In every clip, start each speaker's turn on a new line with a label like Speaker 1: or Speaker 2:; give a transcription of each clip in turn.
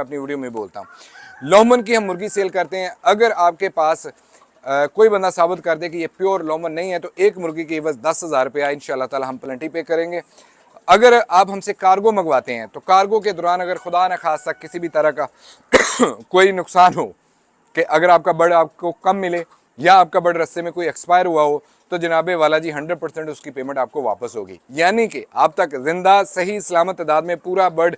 Speaker 1: अपनी वीडियो में बोलता हूँ। लोमन की हम मुर्गी सेल करते हैं। अगर आपके पास कोई बंदा साबित कर दे कि ये प्योर लोमन नहीं है तो एक मुर्गी की बस 10,000 रुपया इंशाल्लाह ताला हम प्लेंटी पे करेंगे। अगर आप हमसे कार्गो मंगवाते हैं तो कार्गो के दौरान अगर खुदा न खास्ता किसी भी तरह का कोई नुकसान हो कि अगर आपका बर्ड आपको कम मिले या आपका बर्ड रस्ते में कोई एक्सपायर हुआ हो तो जनाबे वाला जी 100% उसकी पेमेंट आपको वापस होगी। यानी कि आप तक जिंदा सही सलामत तादाद में पूरा बर्ड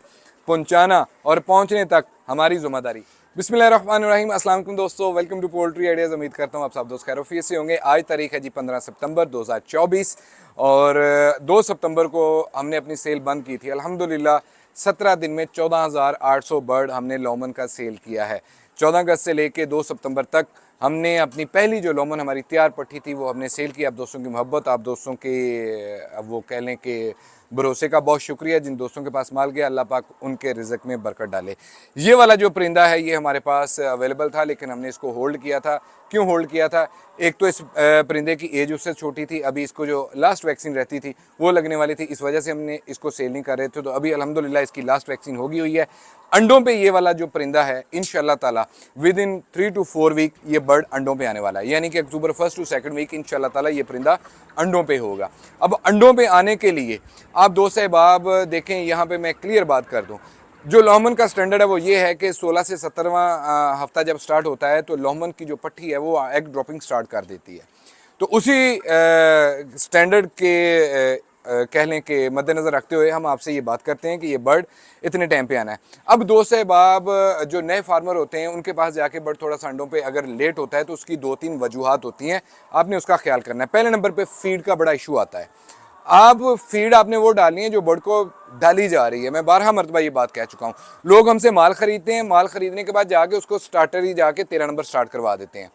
Speaker 1: पहुंचाना और पहुंचने तक हमारी जिम्मेदारी। बिस्मिल्लाहिर्रहमानिर्रहीम। अस्सलाम वालेकुम दोस्तों, वेलकम टू पोल्ट्री आइडियाज़। उम्मीद करता हूँ आप सब दोस्त खैरियत से होंगे। आज तारीख है जी 15 सितंबर 2024 और 2 सितंबर को हमने अपनी सेल बंद की थी। अल्हम्दुलिल्लाह 17 दिन में 14,800 बर्ड हमने लोमन का सेल किया है। 14 अगस्त से लेके 2 सितंबर तक हमने अपनी पहली जो लोमन हमारी तैयार पट्टी थी वो हमने सेल की। आप दोस्तों की मोहब्बत, आप दोस्तों के वो कह लें कि भरोसे का बहुत शुक्रिया। जिन दोस्तों के पास माल गया अल्लाह पाक उनके रिज़्क़ में बरकत डाले। ये वाला जो परिंदा है ये हमारे पास अवेलेबल था लेकिन हमने इसको होल्ड किया था। क्यों होल्ड किया था? एक तो इस परिंदे की एज उससे छोटी थी, अभी इसको जो लास्ट वैक्सीन रहती थी वो लगने वाली थी, इस वजह से हमने इसको सेल नहीं कर रहे थे। तो अभी अल्हम्दुलिल्लाह इसकी लास्ट वैक्सीन होगी हुई है। अंडों पे ये वाला जो परिंदा है इंशाल्लाह ताला विद इन 3 to 4 वीक ये बर्ड अंडों पे आने वाला है। यानी कि अक्टूबर 1 to 2 वीक इंशाल्लाह ताला ये परिंदा अंडों पे होगा। अब अंडों पे आने के लिए आप दोस्त साहब देखें, यहाँ पे मैं क्लियर बात कर दूँ। जो लोमन का स्टैंडर्ड है वो ये है कि 16 से 17वां हफ्ता जब स्टार्ट होता है तो लोमन की जो पट्टी है वो एग ड्रॉपिंग स्टार्ट कर देती है। तो उसी स्टैंडर्ड के कह लें कि मद्देनज़र रखते हुए हम आपसे ये बात करते हैं कि ये बर्ड इतने टाइम पे आना है। अब दोस्त साहब जो नए फार्मर होते हैं उनके पास जाके बर्ड थोड़ा सा अंडों पे अगर लेट होता है तो उसकी 2-3 वजूहात होती हैं, आपने उसका ख्याल करना है। पहले नंबर पे फीड का बड़ा इशू आता है। आप फीड आपने वो डालनी है जो बर्ड को डाली जा रही है। मैं 12 मरतबा ये बात कह चुका हूँ। लोग हमसे माल खरीदते हैं, माल खरीदने के बाद जाके उसको स्टार्टर ही जाके 13 नंबर स्टार्ट करवा देते हैं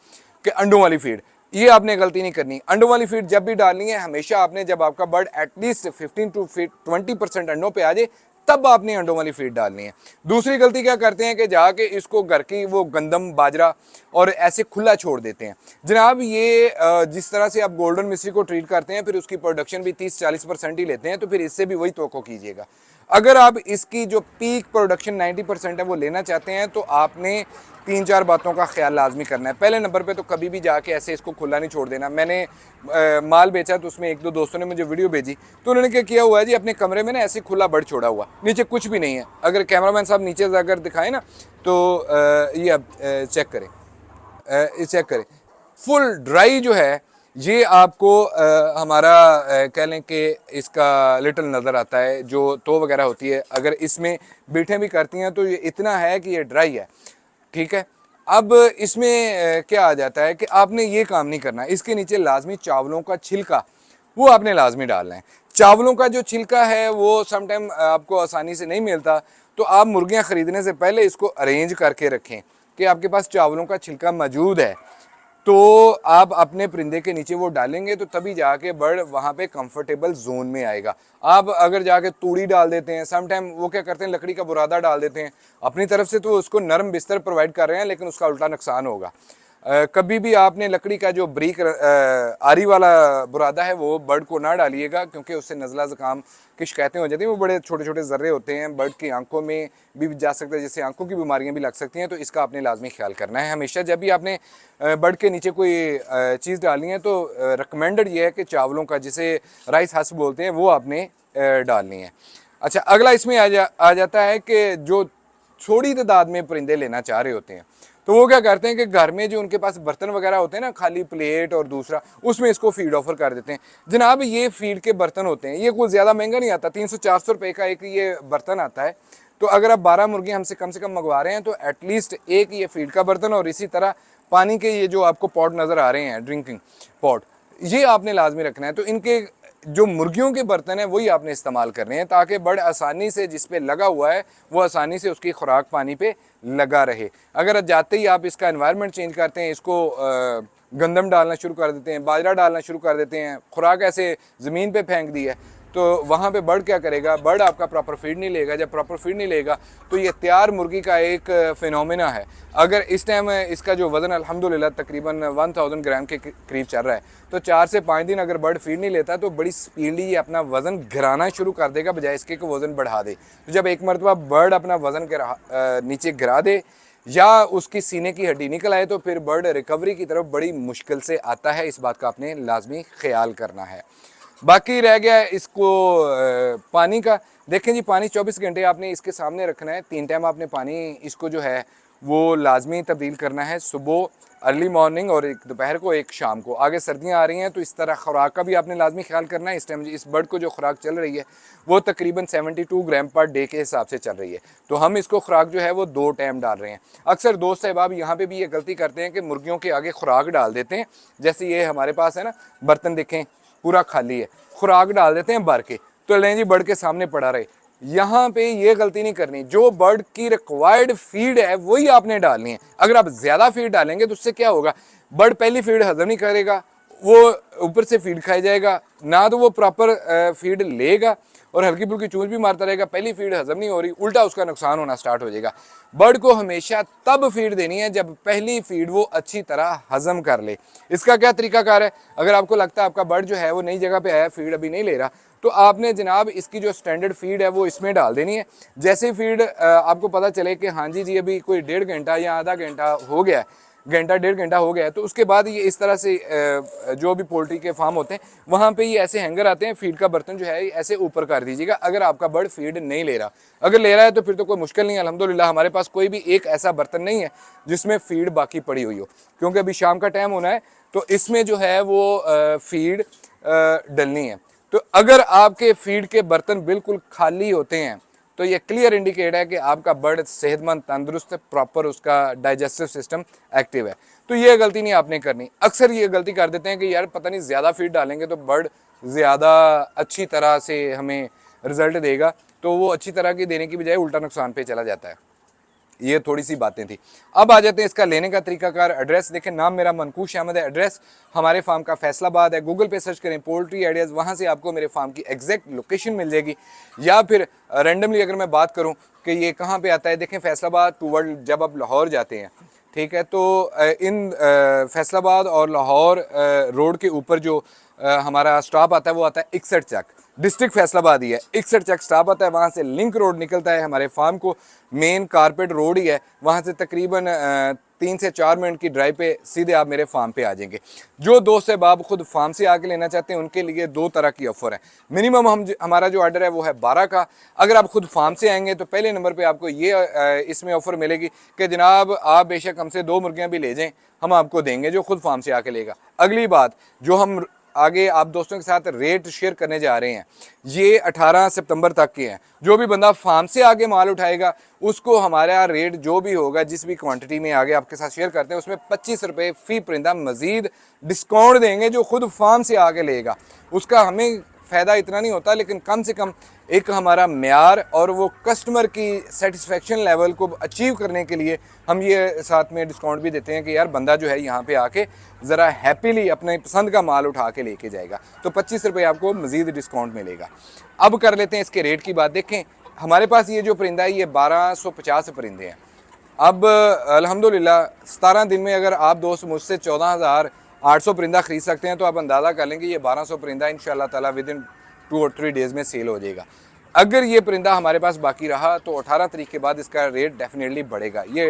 Speaker 1: कि अंडों वाली फीड। ये आपने गलती नहीं करनी। अंडों वाली फीड जब भी डालनी है हमेशा आपने, जब आपका बर्ड एटलीस्ट 15 to 20% अंडों पे आ जाए तब आपने अंडों वाली फीड डालनी है। दूसरी गलती क्या करते हैं कि जाके इसको घर की वो गंदम बाजरा और ऐसे खुला छोड़ देते हैं। जनाब ये जिस तरह से आप गोल्डन मिस्री को ट्रीट करते हैं फिर उसकी प्रोडक्शन भी 30-40% ही लेते हैं, तो फिर इससे भी वही तवक्को कीजिएगा। अगर आप इसकी जो पीक प्रोडक्शन 90% है वो लेना चाहते हैं तो आपने 3-4 बातों का ख्याल लाजमी करना है। पहले नंबर पे तो कभी भी जाके ऐसे इसको खुला नहीं छोड़ देना। मैंने माल बेचा तो उसमें 1-2 दोस्तों ने मुझे वीडियो भेजी तो उन्होंने क्या किया हुआ है जी, अपने कमरे में ना ऐसे खुला बर्ड छोड़ा हुआ, नीचे कुछ भी नहीं है। अगर कैमरामैन साहब नीचे अगर दिखाएं ना तो ये आप चेक करें, चेक करें फुल ड्राई जो है ये आपको हमारा कह लें कि इसका लिटल नज़र आता है। जो तो वगैरह होती है अगर इसमें बीठें भी करती हैं तो ये इतना है कि ये ड्राई है, ठीक है। अब इसमें क्या आ जाता है कि आपने ये काम नहीं करना। इसके नीचे लाजमी चावलों का छिलका वो आपने लाजमी डालना है। चावलों का जो छिलका है वो समटाइम आपको आसानी से नहीं मिलता, तो आप मुर्गियां ख़रीदने से पहले इसको अरेंज करके रखें कि आपके पास चावलों का छिलका मौजूद है। तो आप अपने परिंदे के नीचे वो डालेंगे तो तभी जाके बर्ड वहाँ पे कंफर्टेबल जोन में आएगा। आप अगर जाके तूड़ी डाल देते हैं, समटाइम वो क्या करते हैं लकड़ी का बुरादा डाल देते हैं, अपनी तरफ से तो उसको नरम बिस्तर प्रोवाइड कर रहे हैं लेकिन उसका उल्टा नुकसान होगा। कभी भी आपने लकड़ी का जो ब्रीक आरी वाला बुरादा है वो बर्ड को ना डालिएगा क्योंकि उससे नज़ला ज़ुकाम की शिकायतें हो जाती हैं। वो बड़े छोटे छोटे ज़र्रे होते हैं, बर्ड की आंखों में भी जा सकता है, जिससे आंखों की बीमारियां भी लग सकती हैं। तो इसका आपने लाजमी ख्याल करना है। हमेशा जब भी आपने बर्ड के नीचे कोई चीज़ डालनी है तो रिकमेंडेड ये है कि चावलों का, जिसे राइस हस्क बोलते हैं, वो आपने डालनी है। अच्छा, अगला इसमें आ जाता है कि जो थोड़ी तादाद में परिंदे लेना चाह रहे होते हैं तो वो क्या करते हैं कि घर में जो उनके पास बर्तन वगैरह होते हैं ना, खाली प्लेट और दूसरा, उसमें इसको फीड ऑफर कर देते हैं। जनाब ये फीड के बर्तन होते हैं, ये कोई ज़्यादा महंगा नहीं आता, 300-400 रुपये का एक ये बर्तन आता है। तो अगर आप 12 मुर्गियाँ हमसे कम से कम मंगवा रहे हैं तो एटलीस्ट एक ये फीड का बर्तन और इसी तरह पानी के ये जो आपको पॉट नज़र आ रहे हैं, ड्रिंकिंग पॉट, ये आपने लाजमी रखना है। तो इनके जो मुर्गियों के बर्तन हैं वही आपने इस्तेमाल करने हैं ताकि बर्ड आसानी से जिस पे लगा हुआ है वो आसानी से उसकी खुराक पानी पे लगा रहे। अगर जाते ही आप इसका एनवायरनमेंट चेंज करते हैं, इसको गंदम डालना शुरू कर देते हैं, बाजरा डालना शुरू कर देते हैं, खुराक ऐसे ज़मीन पे फेंक दी है, तो वहाँ पे बर्ड क्या करेगा, बर्ड आपका प्रॉपर फीड नहीं लेगा। जब प्रॉपर फीड नहीं लेगा तो ये तैयार मुर्गी का एक फिनोमिना है। अगर इस टाइम इसका जो वज़न अल्हम्दुलिल्लाह तकरीबन 1000 ग्राम के करीब चल रहा है, तो 4 से 5 दिन अगर बर्ड फीड नहीं लेता तो बड़ी स्पीडली ये अपना वज़न गिराना शुरू कर देगा, बजाय इसके कि वज़न बढ़ा दे। तो जब एक मरतबा बर्ड अपना वज़न नीचे गिरा दे या उसकी सीने की हड्डी निकल आए तो फिर बर्ड रिकवरी की तरफ बड़ी मुश्किल से आता है। इस बात का आपने लाजमी ख्याल करना है। बाकी रह गया इसको पानी का। देखें जी, पानी 24 घंटे आपने इसके सामने रखना है। 3 टाइम आपने पानी इसको जो है वो लाजमी तब्दील करना है, सुबह, अर्ली मॉर्निंग और एक दोपहर को, एक शाम को। आगे सर्दियां आ रही हैं तो इस तरह खुराक का भी आपने लाजमी ख्याल करना है। इस टाइम इस बर्ड को जो खुराक चल रही है वो तकरीबन 72 ग्राम पर डे के हिसाब से चल रही है। तो हम इसको खुराक जो है वो 2 टाइम डाल रहे हैं। अक्सर दोस्त साहब यहाँ पे भी ये गलती करते हैं कि मुर्गियों के आगे खुराक डाल देते हैं। जैसे ये हमारे पास है ना, बर्तन देखें पूरा खाली है, खुराक डाल देते हैं भर के, तो लें जी बर्ड के सामने पड़ा रहे। यहाँ पे ये गलती नहीं करनी। जो बर्ड की रिक्वायर्ड फीड है वही आपने डालनी है। अगर आप ज़्यादा फीड डालेंगे तो उससे क्या होगा, बर्ड पहली फीड हजम नहीं करेगा, वो ऊपर से फीड खाई जाएगा, ना तो वो प्रॉपर फीड लेगा और हल्की फुल्की चूंझ भी मारता रहेगा। पहली फीड हजम नहीं हो रही, उल्टा उसका नुकसान होना स्टार्ट हो जाएगा। बर्ड को हमेशा तब फीड देनी है जब पहली फीड वो अच्छी तरह हजम कर ले। इसका क्या तरीकाकार है, अगर आपको लगता है आपका बर्ड जो है वो नई जगह पे आया, फीड अभी नहीं ले रहा, तो आपने जनाब इसकी जो स्टैंडर्ड फीड है वो इसमें डाल देनी है। जैसे फीड आपको पता चले कि हाँ जी अभी कोई 1.5 घंटा या आधा घंटा हो गया है, घंटा 1.5 घंटा हो गया है, तो उसके बाद ये इस तरह से जो भी पोल्ट्री के फार्म होते हैं वहाँ पे ये ऐसे हैंगर आते हैं, फीड का बर्तन जो है ऐसे ऊपर कर दीजिएगा। अगर आपका बर्ड फीड नहीं ले रहा, अगर ले रहा है तो फिर तो कोई मुश्किल नहीं है। अल्हम्दुलिल्लाह हमारे पास कोई भी एक ऐसा बर्तन नहीं है जिसमें फीड बाकी पड़ी हुई हो, क्योंकि अभी शाम का टाइम होना है तो इसमें जो है वो फीड डलनी है। तो अगर आपके फीड के बर्तन बिल्कुल खाली होते हैं तो ये क्लियर इंडिकेट है कि आपका बर्ड सेहतमंद, तंदुरुस्त, प्रॉपर उसका डाइजेस्टिव सिस्टम एक्टिव है। तो ये गलती नहीं आपने करनी। अक्सर ये गलती कर देते हैं कि यार पता नहीं ज़्यादा फीड डालेंगे तो बर्ड ज़्यादा अच्छी तरह से हमें रिजल्ट देगा, तो वो अच्छी तरह की देने की बजाय उल्टा नुकसान पे चला जाता है। ये थोड़ी सी बातें थी। अब आ जाते हैं इसका लेने का तरीकाकार। एड्रेस देखें, नाम मेरा मनकूश अहमद है, एड्रेस हमारे फार्म का फैसलाबाद है। गूगल पे सर्च करें पोल्ट्री आइडियाज़, वहाँ से आपको मेरे फार्म की एग्जैक्ट लोकेशन मिल जाएगी। या फिर रैंडमली अगर मैं बात करूँ कि ये कहाँ पे आता है, देखें फैसलाबाद टूवर्ड जब आप लाहौर जाते हैं, ठीक है, तो इन फैसलाबाद और लाहौर रोड के ऊपर जो हमारा स्टॉप आता है वो आता है 61 चक, डिस्ट्रिक्ट फैसलाबाद ही है। 61 चक स्टॉप आता है, वहाँ से लिंक रोड निकलता है हमारे फार्म को, मेन कारपेट रोड ही है। वहाँ से तकरीबन 3 से 4 मिनट की ड्राइव पे सीधे आप मेरे फार्म पे आ जाएंगे। जो दोस्त है बाप खुद फार्म से आके लेना चाहते हैं उनके लिए 2 तरह की ऑफ़र है। मिनिमम हमारा जो ऑर्डर है वो है 12 का। अगर आप खुद फार्म से आएंगे तो पहले नंबर पे आपको ये इसमें ऑफ़र मिलेगी कि जनाब आप बेशक हमसे 2 मुर्गियाँ भी ले जाएँ, हम आपको देंगे जो खुद फार्म से आके लेगा। अगली बात, जो हम आगे आप दोस्तों के साथ रेट शेयर करने जा रहे हैं, ये 18 सितंबर तक के हैं। जो भी बंदा फार्म से आगे माल उठाएगा उसको हमारा रेट जो भी होगा, जिस भी क्वांटिटी में आगे आपके साथ शेयर करते हैं, उसमें 25 रुपये फ़ी परिंदा मज़ीद डिस्काउंट देंगे। जो खुद फार्म से आगे लेगा उसका हमें फ़ायदा इतना नहीं होता, लेकिन कम से कम एक हमारा म्यार और वो कस्टमर की सेटिस्फेक्शन लेवल को अचीव करने के लिए हम ये साथ में डिस्काउंट भी देते हैं कि यार बंदा जो है यहाँ पे आके ज़रा हैप्पीली अपने पसंद का माल उठा के लेके जाएगा, तो 25 रुपये आपको मज़ीद डिस्काउंट मिलेगा। अब कर लेते हैं इसके रेट की बात। देखें हमारे पास ये जो परिंदा है ये 1250 परिंदे हैं। अब अल्हम्दुलिल्लाह 17 दिन में अगर आप दोस्त मुझसे 14,800 परिंदा ख़रीद सकते हैं तो आप अंदाज़ा कर लेंगे ये 1200 परिंदा इंशाअल्लाह ताला विद इन 2 और 3 डेज़ में सेल हो जाएगा। अगर ये परिंदा हमारे पास बाकी रहा तो 18 तारीख के बाद इसका रेट डेफिनेटली बढ़ेगा। ये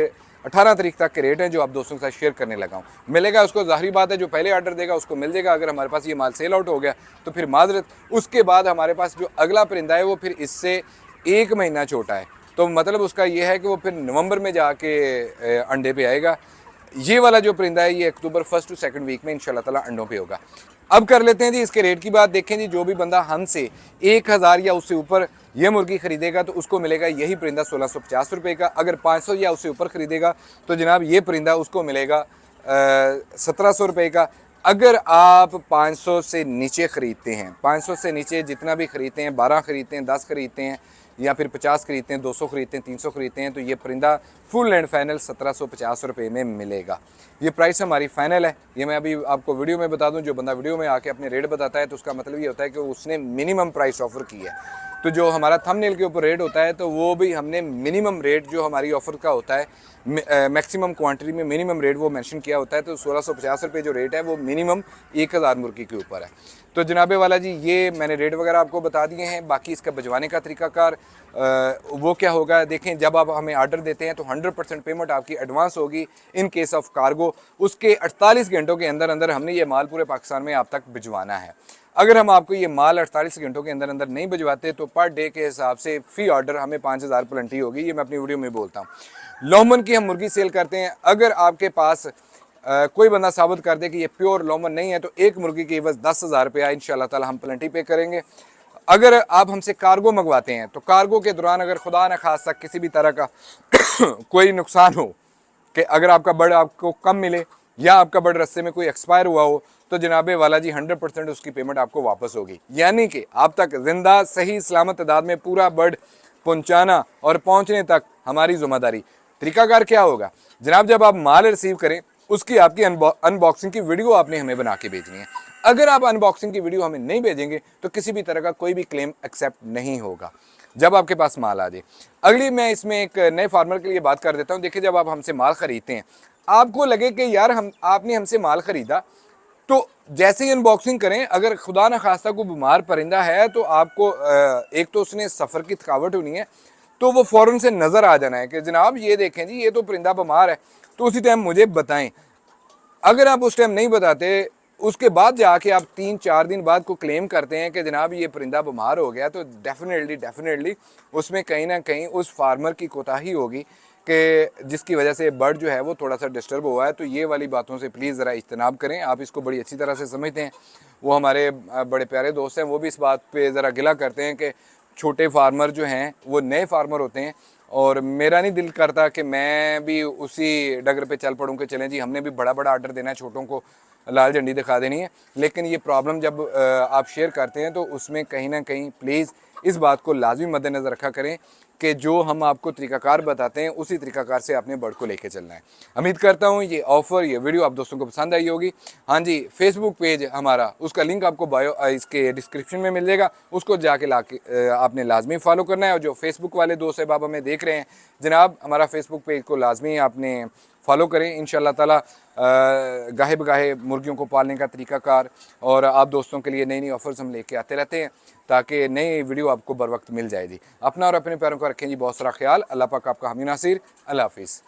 Speaker 1: 18 तारीख तक के रेट हैं जो आप दोस्तों के साथ शेयर करने लगा हूँ। मिलेगा उसको, ज़ाहिरी बात है जो पहले ऑर्डर देगा उसको मिल जाएगा। अगर हमारे पास ये माल सेल आउट हो गया तो फिर माजरत, उसके बाद हमारे पास जो अगला परिंदा है वो फिर इससे 1 महीना छोटा है, तो मतलब उसका ये है कि वो फिर नवंबर में जाके अंडे पे आएगा। ये वाला जो परिंदा है ये अक्टूबर 1 टू 2 वीक में इंशाल्लाह ताला अंडों पे होगा। अब कर लेते हैं जी इसके रेट की बात। देखें जी, जो भी बंदा हमसे 1000 या उससे ऊपर ये मुर्गी खरीदेगा तो उसको मिलेगा यही परिंदा 1650 रुपये का। अगर 500 या उससे ऊपर खरीदेगा तो जनाब ये परिंदा उसको मिलेगा 1700 रुपये का। अगर आप 500 से नीचे ख़रीदते हैं, 500 से नीचे जितना भी ख़रीदते हैं, 12 ख़रीदते हैं, 10 ख़रीदते हैं या फिर 50 खरीदते हैं, 200 खरीदते हैं, 300 खरीदते हैं, तो ये परिंदा फुल एंड फाइनल 1750 रुपये में मिलेगा। ये प्राइस हमारी फाइनल है। ये मैं अभी आपको वीडियो में बता दूं, जो बंदा वीडियो में आके अपने रेट बताता है तो उसका मतलब ये होता है कि उसने मिनिमम प्राइस ऑफर की है। तो जो हमारा थंबनेल के ऊपर रेट होता है तो वो भी हमने मिनिमम रेट जो हमारी ऑफ़र का होता है, मैक्सिमम क्वांटिटी में मिनिमम रेट वो मेंशन किया होता है। तो 1650 रुपये जो रेट है वो मिनिमम 1000 मुर्गी के ऊपर है। तो जनाबे वाला जी, ये मैंने रेट वगैरह आपको बता दिए हैं। बाकी इसका भिजवाने का तरीकाकार वो क्या होगा, देखें, जब आप हमें आर्डर देते हैं तो 100% पेमेंट आपकी एडवांस होगी इन केस ऑफ कार्गो। उसके 48 घंटों के अंदर अंदर हमने ये माल पूरे पाकिस्तान में आप तक भिजवाना है। अगर हम आपको ये माल 48 घंटों के अंदर अंदर नहीं भिजवाते तो पर डे के हिसाब से फ़ी ऑर्डर हमें 5000 प्लेंटी होगी। ये मैं अपनी वीडियो में बोलता हूँ। लोमन की हम मुर्गी सेल करते हैं। अगर आपके पास कोई बंदा साबित कर दे कि ये प्योर लोमन नहीं है तो एक मुर्गी की बस 10,000 रुपया इंशाल्लाह ताला हम प्लेंटी पे करेंगे। अगर आप हमसे कार्गो मंगवाते हैं तो कार्गो के दौरान अगर खुदा न खास्ता किसी भी तरह का कोई नुकसान हो, कि अगर आपका बर्ड आपको कम मिले या आपका बर्ड रस्ते में कोई एक्सपायर हुआ हो, तो जनाबे वाला जी 100% उसकी पेमेंट आपको वापस होगी। यानी कि आप तक जिंदा सही सलामत तादाद में पूरा बर्ड पहुंचाना और पहुंचने तक हमारी जिम्मेदारी। तरीकाकार क्या होगा जनाब, जब आप माल रिसीव करें उसकी आपकी अनबॉक्सिंग की वीडियो आपने हमें बना के भेजनी है। अगर आप अनबॉक्सिंग की वीडियो हमें नहीं भेजेंगे तो किसी भी तरह का कोई भी क्लेम एक्सेप्ट नहीं होगा जब आपके पास माल आ जाए। अगली मैं इसमें एक नए फार्मर के लिए बात कर देता हूँ। देखिए, जब आप हमसे माल खरीदते हैं, आपको लगे कि यार आपने हमसे माल खरीदा, तो जैसे ही अनबॉक्सिंग करें, अगर खुदा न खास्ता कोई बीमार परिंदा है तो आपको एक तो उसने सफ़र की थकावट होनी है, तो वो फ़ौरन से नज़र आ जाना है कि जनाब ये देखें जी, ये तो परिंदा बीमार है, तो उसी टाइम मुझे बताएं। अगर आप उस टाइम नहीं बताते, उसके बाद जाके आप 3-4 दिन बाद को क्लेम करते हैं कि जनाब ये परिंदा बीमार हो गया, तो डेफिनेटली उसमें कहीं ना कहीं उस फार्मर की कोताही होगी कि जिसकी वजह से बर्ड जो है वो थोड़ा सा डिस्टर्ब हुआ है। तो ये वाली बातों से प्लीज़ ज़रा इज्तनाब करें। आप इसको बड़ी अच्छी तरह से समझते हैं। वो हमारे बड़े प्यारे दोस्त हैं, वो भी इस बात पर ज़रा गिला करते हैं कि छोटे फार्मर जो हैं वो नए फार्मर होते हैं, और मेरा नहीं दिल करता कि मैं भी उसी डगर पे चल पड़ूँ कि चलें जी हमने भी बड़ा बड़ा आर्डर देना है, छोटों को लाल झंडी दिखा देनी है। लेकिन ये प्रॉब्लम जब आप शेयर करते हैं तो उसमें कहीं ना कहीं प्लीज़ इस बात को लाजमी मद्देनज़र रखा करें कि जो हम आपको तरीकाकार बताते हैं उसी तरीकाकार से आपने बर्ड को लेके चलना है। उम्मीद करता हूँ ये ऑफ़र, ये वीडियो आप दोस्तों को पसंद आई होगी। हाँ जी, फेसबुक पेज हमारा, उसका लिंक आपको बायो इसके डिस्क्रिप्शन में मिल जाएगा, उसको जाके आपने लाजमी फॉलो करना है। और जो फेसबुक वाले दोस्त हैं, हमें देख रहे हैं जनाब, हमारा फेसबुक पेज को लाजमी आपने फॉलो करें। इंशाल्लाह ताला गाहे बगाहे मुर्गियों को पालने का तरीकाकार और आप दोस्तों के लिए नई नई ऑफ़र्स हम लेके आते रहते हैं ताकि नई वीडियो आपको बर वक्त मिल जाए जी। अपना और अपने प्यारों का रखें जी बहुत सारा ख्याल। अल्लाह पाक आपका हामी नासिर। अल्लाह हाफिज़।